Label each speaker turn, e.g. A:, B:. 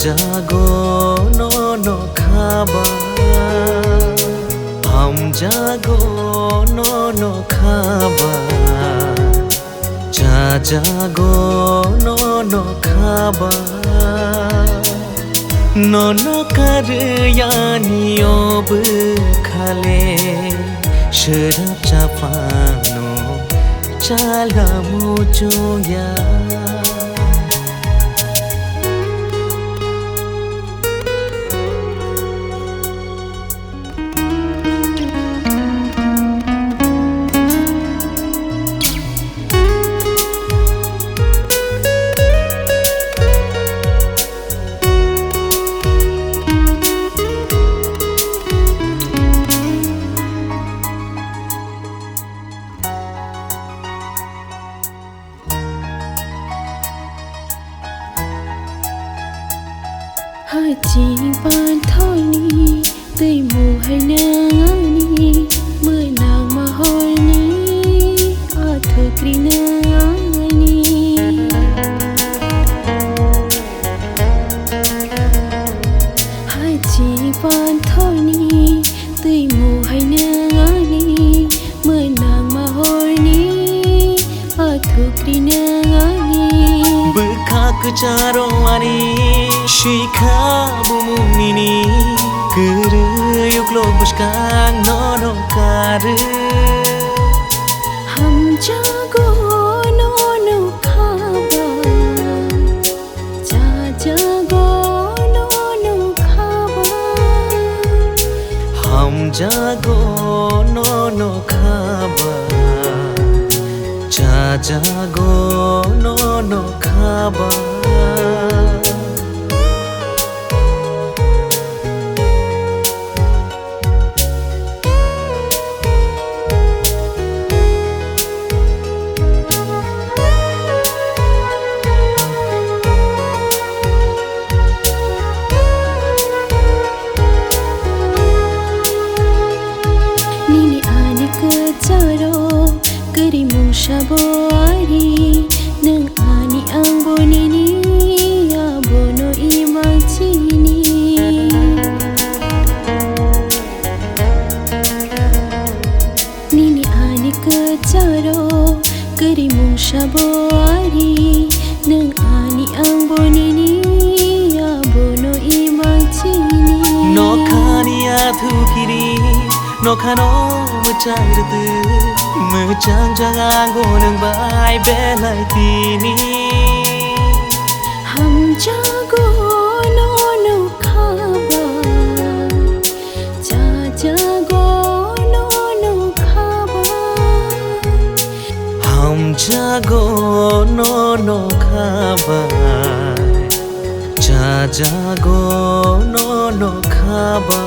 A: जागो नो खाबा हम जागो नो खाबा जागो नो खाबा नो कर यानी ओब खाले शराब चापानो चाला मुझोया
B: Haji ban thôi ni tây mù hay nang ni mưa nàng mà hồi ni ở thơ kri nang ni Haji ban thôi ni tây mù hay nang ni mưa nàng mà hồi ni ở thơ kri nang ni
A: berkak carowani Shika bumumini Keruyuk lo buskang nono kare
B: Ham jago nono khaba jago nono khaba
A: Ham jago nono khaba jago nono khaba
B: Shaboari nang ani ang bonini abono imagini Nini ani kecaro kerimu shaboari nang ani ang bonini abono imagini
A: No khani athu kiri no khano mechardu Mecang jangango nang bai belai tini
B: Ham jago nono khaba jago nono khaba
A: Ham jago nono khaba jago nono khaba